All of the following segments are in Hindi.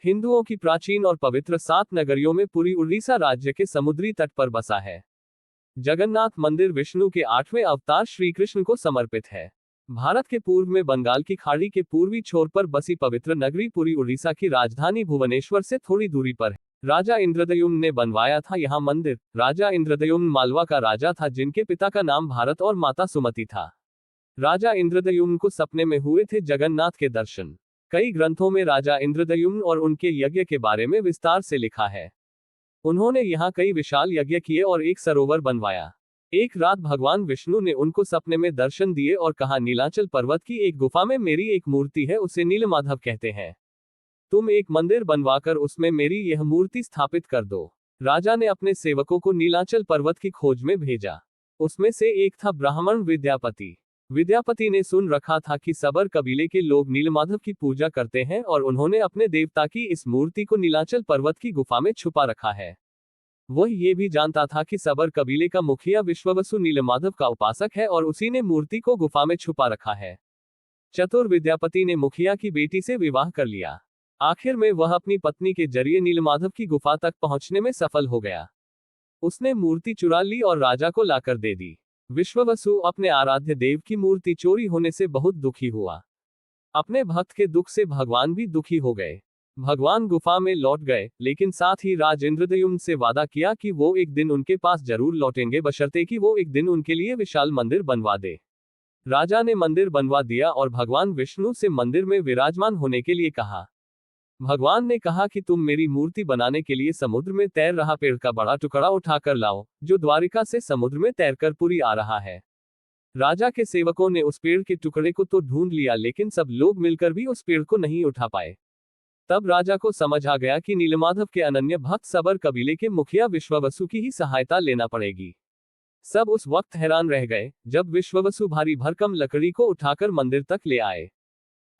हिंदुओं की प्राचीन और पवित्र 7 नगरियों में पुरी उड़ीसा राज्य के समुद्री तट पर बसा है। जगन्नाथ मंदिर विष्णु के 8वें अवतार श्री कृष्ण को समर्पित है। भारत के पूर्व में बंगाल की खाड़ी के पूर्वी छोर पर बसी पवित्र नगरी पुरी उड़ीसा की राजधानी भुवनेश्वर से थोड़ी दूरी पर है। राजा इंद्रद्युम्न ने बनवाया था यहाँ मंदिर। राजा इंद्रद्युम्न मालवा का राजा था, जिनके पिता का नाम भारत और माता सुमति था। राजा इंद्रद्युम्न को सपने में हुए थे जगन्नाथ के दर्शन। कई ग्रंथों में राजा इंद्रद्युम्न और उनके यज्ञ के बारे में विस्तार से लिखा है। उन्होंने यहाँ कई विशाल यज्ञ किए और एक सरोवर बनवाया। एक रात भगवान विष्णु ने उनको सपने में दर्शन दिए और कहा, नीलाचल पर्वत की एक गुफा में मेरी एक मूर्ति है, उसे नीलमाधव कहते हैं। तुम एक मंदिर बनवाकर उसमें मेरी यह मूर्ति स्थापित कर दो। राजा ने अपने सेवकों को नीलाचल पर्वत की खोज में भेजा। उसमें से एक था ब्राह्मण विद्यापति। विद्यापति ने सुन रखा था कि सबर कबीले के लोग नीलमाधव की पूजा करते हैं और उन्होंने अपने देवता की इस मूर्ति को नीलाचल पर्वत की गुफा में छुपा रखा है। वह ये भी जानता था कि सबर कबीले का मुखिया विश्ववसु नीलमाधव का उपासक है और उसी ने मूर्ति को गुफा में छुपा रखा है। चतुर विद्यापति ने मुखिया की बेटी से विवाह कर लिया। आखिर में वह अपनी पत्नी के जरिए नीलमाधव की गुफा तक पहुंचने में सफल हो गया। उसने मूर्ति चुरा ली और राजा को लाकर दे दी। विश्ववसु अपने आराध्य देव की मूर्ति चोरी होने से बहुत दुखी हुआ। अपने भक्त के दुख से भगवान भी दुखी हो गए। भगवान गुफा में लौट गए, लेकिन साथ ही राज इंद्रद्युम्न से वादा किया कि वो एक दिन उनके पास जरूर लौटेंगे, बशर्ते कि वो एक दिन उनके लिए विशाल मंदिर बनवा दे। राजा ने मंदिर बनवा दिया और भगवान विष्णु से मंदिर में विराजमान होने के लिए कहा। भगवान ने कहा कि तुम मेरी मूर्ति बनाने के लिए समुद्र में तैर रहा पेड़ का बड़ा टुकड़ा उठाकर लाओ, जो द्वारिका से समुद्र में तैरकर पुरी आ रहा है। राजा के सेवकों ने उस पेड़ के टुकड़े को तो ढूंढ लिया, लेकिन सब लोग मिलकर भी उस पेड़ को नहीं उठा पाए। तब राजा को समझ आ गया कि नीलमाधव के अनन्य भक्त सबर कबीले के मुखिया विश्ववसु की ही सहायता लेना पड़ेगी। सब उस वक्त हैरान रह गए जब विश्ववसु भारी भरकम लकड़ी को उठाकर मंदिर तक ले आए।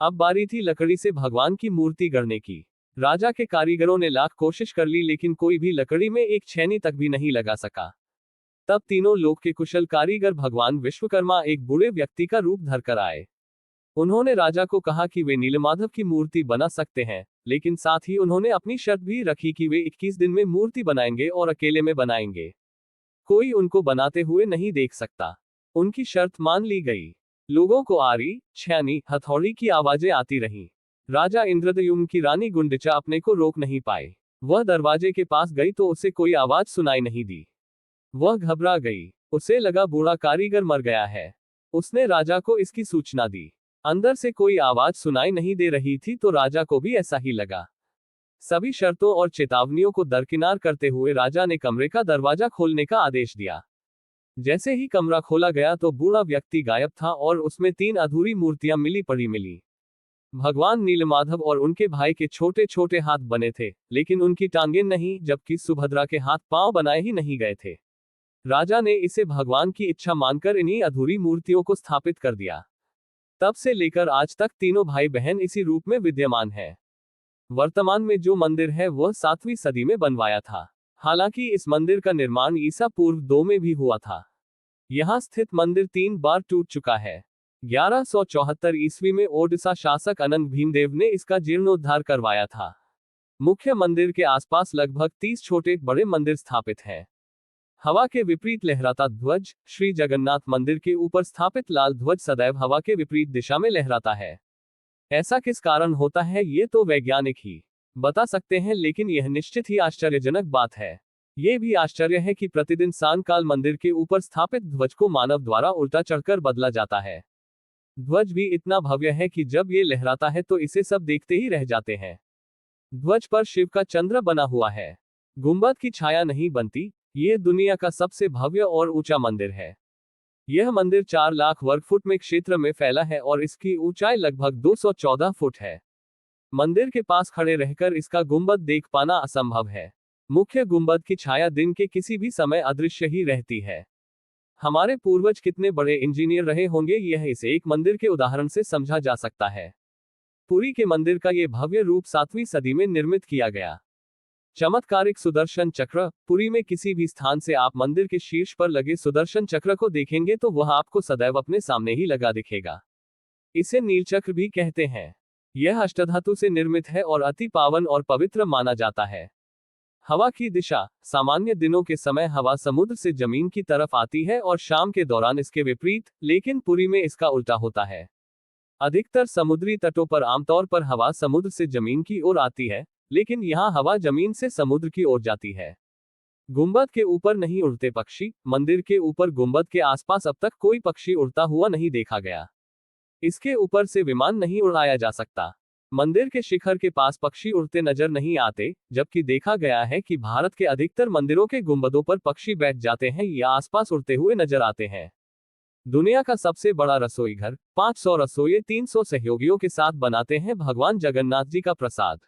अब बारी थी लकड़ी से भगवान की मूर्ति गढ़ने की। राजा के कारीगरों ने लाख कोशिश कर ली, लेकिन कोई भी लकड़ी में एक छेनी तक भी नहीं लगा सका। तब तीनों लोक के कुशल कारीगर भगवान विश्वकर्मा एक बूढ़े व्यक्ति का रूप धरकर आए। उन्होंने राजा को कहा कि वे नीलमाधव की मूर्ति बना सकते हैं, लेकिन साथ ही उन्होंने अपनी शर्त भी रखी कि वे 21 दिन में मूर्ति बनाएंगे और अकेले में बनाएंगे। कोई उनको बनाते हुए नहीं देख सकता। उनकी शर्त मान ली गई। लोगों को आरी, छेनी, हथौड़ी की आवाजें आती रहीं। राजा इंद्रद्युम्न की रानी गुंडिचा अपने को रोक नहीं पाई। वह दरवाजे के पास गई तो उसे कोई आवाज सुनाई नहीं दी। वह घबरा गई। उसे लगा बूढ़ा कारीगर मर गया है। उसने राजा को इसकी सूचना दी। अंदर से कोई आवाज सुनाई नहीं दे रही थी, तो राजा को भी ऐसा ही लगा। सभी शर्तों और चेतावनियों को दरकिनार करते हुए राजा ने कमरे का दरवाजा खोलने का आदेश दिया। जैसे ही कमरा खोला गया तो बूढ़ा व्यक्ति गायब था और उसमें 3 अधूरी मूर्तियां मिली। भगवान नीलमाधव और उनके भाई के छोटे छोटे हाथ बने थे, लेकिन उनकी टांगें नहीं, जबकि सुभद्रा के हाथ पांव बनाए ही नहीं गए थे। राजा ने इसे भगवान की इच्छा मानकर इन्हीं अधूरी मूर्तियों को स्थापित कर दिया। तब से लेकर आज तक तीनों भाई बहन इसी रूप में विद्यमान है। वर्तमान में जो मंदिर है वह 7वीं सदी में बनवाया था। हालांकि इस मंदिर का निर्माण ईसा पूर्व 2 में भी हुआ था। यहाँ स्थित मंदिर 3 बार टूट चुका है। 1174 ईस्वी में ओडिशा शासक अनंग भीमदेव ने इसका जीर्णोद्धार करवाया था। मुख्य मंदिर के आसपास लगभग 30 छोटे बड़े मंदिर स्थापित हैं। हवा के विपरीत लहराता ध्वज। श्री जगन्नाथ मंदिर के ऊपर स्थापित लाल ध्वज सदैव हवा के विपरीत दिशा में लहराता है। ऐसा किस कारण होता है, ये तो वैज्ञानिक ही बता सकते हैं, लेकिन यह निश्चित ही आश्चर्यजनक बात है। ये भी आश्चर्य है कि प्रतिदिन सायंकाल मंदिर के ऊपर स्थापित ध्वज को मानव द्वारा उल्टा चढ़कर बदला जाता है। ध्वज भी इतना भव्य है कि जब ये लहराता है तो इसे सब देखते ही रह जाते हैं। ध्वज पर शिव का चंद्र बना हुआ है। गुंबद की छाया नहीं बनती। ये दुनिया का सबसे भव्य और ऊंचा मंदिर है। यह मंदिर 4 लाख वर्ग फुट में क्षेत्र में फैला है और इसकी ऊंचाई लगभग 214 फुट है। मंदिर के पास खड़े रहकर इसका गुंबद देख पाना असंभव है। मुख्य गुंबद की छाया दिन के किसी भी समय अदृश्य ही रहती है। हमारे पूर्वज कितने बड़े इंजीनियर रहे होंगे, यह इस एक मंदिर के उदाहरण से समझा जा सकता है। पुरी के मंदिर का यह भव्य रूप 7वीं सदी में निर्मित किया गया। चमत्कारिक सुदर्शन चक्र। पुरी में किसी भी स्थान से आप मंदिर के शीर्ष पर लगे सुदर्शन चक्र को देखेंगे तो वह आपको सदैव अपने सामने ही लगा दिखेगा। इसे नीलचक्र भी कहते हैं। यह अष्टधातु से निर्मित है और अति पावन और पवित्र माना जाता है। हवा की दिशा। सामान्य दिनों के समय हवा समुद्र से जमीन की तरफ आती है और शाम के दौरान इसके विपरीत, लेकिन पुरी में इसका उल्टा होता है। अधिकतर समुद्री तटों पर आमतौर पर हवा समुद्र से जमीन की ओर आती है, लेकिन यहाँ हवा जमीन से समुद्र की ओर जाती है। गुंबद के ऊपर नहीं उड़ते पक्षी। मंदिर के ऊपर गुंबद के आसपास अब तक कोई पक्षी उड़ता हुआ नहीं देखा गया। इसके ऊपर से विमान नहीं उड़ाया जा सकता। मंदिर के शिखर के पास पक्षी उड़ते नजर नहीं आते, जबकि देखा गया है कि भारत के अधिकतर मंदिरों के गुंबदों पर पक्षी बैठ जाते हैं या आसपास उड़ते हुए नजर आते हैं। दुनिया का सबसे बड़ा रसोई घर। 500 रसोइये 300 सहयोगियों के साथ बनाते हैं भगवान जगन्नाथ जी का प्रसाद।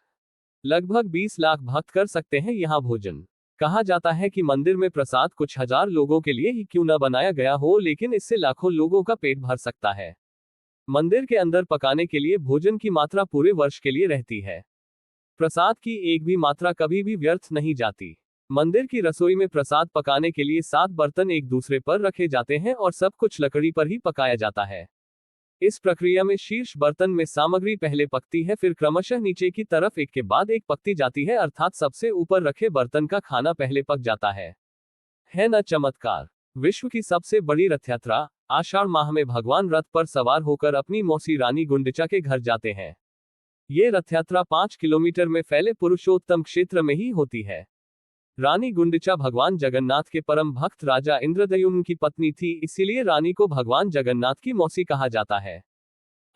लगभग 20 लाख भक्त कर सकते हैं यहाँ भोजन। कहा जाता है कि मंदिर में प्रसाद कुछ हजार लोगों के लिए ही क्यों न बनाया गया हो, लेकिन इससे लाखों लोगों का पेट भर सकता है। मंदिर के अंदर पकाने के लिए भोजन की मात्रा पूरे वर्ष के लिए रहती है। प्रसाद की एक भी मात्रा कभी भी व्यर्थ नहीं जाती। मंदिर की रसोई में प्रसाद पकाने के लिए 7 बर्तन एक दूसरे पर रखे जाते हैं और सब कुछ लकड़ी पर ही पकाया जाता है। इस प्रक्रिया में शीर्ष बर्तन में सामग्री पहले पकती है, फिर क्रमशः नीचे की तरफ एक के बाद एक पकती जाती है, अर्थात सबसे ऊपर रखे बर्तन का खाना पहले पक जाता है न चमत्कार। विश्व की सबसे बड़ी रथ यात्रा। आषाढ़ माह में भगवान रथ पर सवार होकर अपनी मौसी रानी गुंडिचा के घर जाते हैं। ये रथ यात्रा 5 किलोमीटर में फैले पुरुषोत्तम क्षेत्र में ही होती है। रानी गुंडिचा भगवान जगन्नाथ के परम भक्त राजा इंद्रद्युम्न की पत्नी थी, इसीलिए रानी को भगवान जगन्नाथ की मौसी कहा जाता है।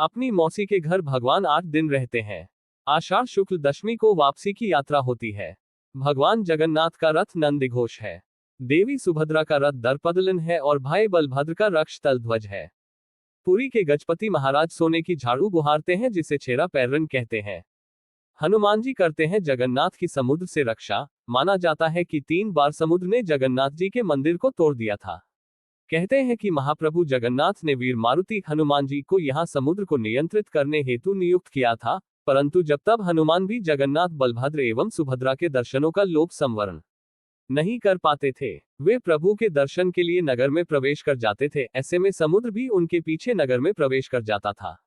अपनी मौसी के घर भगवान 8 दिन रहते हैं। आषाढ़ शुक्ल दशमी को वापसी की यात्रा होती है। भगवान जगन्नाथ का रथ नंदीघोष है। देवी सुभद्रा का रथ दर्पदलन है और भाई बलभद्र का रक्ष तलध्वज है। पुरी के गजपति महाराज सोने की झाड़ू बुहारते हैं, जिसे छेरा पैरन कहते हैं। हनुमान जी करते हैं जगन्नाथ की समुद्र से रक्षा। माना जाता है कि 3 बार समुद्र ने जगन्नाथ जी के मंदिर को तोड़ दिया था। कहते हैं कि महाप्रभु जगन्नाथ ने वीर मारुति हनुमान जी को यहाँ समुद्र को नियंत्रित करने हेतु नियुक्त किया था, परंतु जब तब हनुमान भी जगन्नाथ बलभद्र एवं सुभद्रा के दर्शनों का लोक संवरण नहीं कर पाते थे। वे प्रभु के दर्शन के लिए नगर में प्रवेश कर जाते थे, ऐसे में समुद्र भी उनके पीछे नगर में प्रवेश कर जाता था।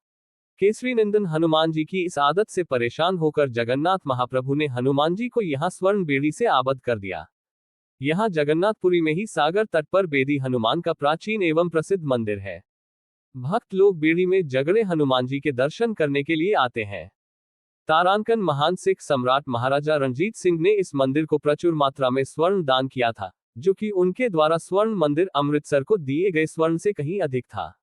केसरी नंदन हनुमान जी की इस आदत से परेशान होकर जगन्नाथ महाप्रभु ने हनुमान जी को यहाँ स्वर्ण बेड़ी से आबद्ध कर दिया। यहाँ जगन्नाथपुरी में ही सागर तट पर बेदी हनुमान का प्राचीन एवं प्रसिद्ध मंदिर है। भक्त लोग बेड़ी में जगड़े हनुमान जी के दर्शन करने के लिए आते हैं। तारांकन महान सिख सम्राट महाराजा रणजीत सिंह ने इस मंदिर को प्रचुर मात्रा में स्वर्ण दान किया था, जो कि उनके द्वारा स्वर्ण मंदिर अमृतसर को दिए गए स्वर्ण से कहीं अधिक था।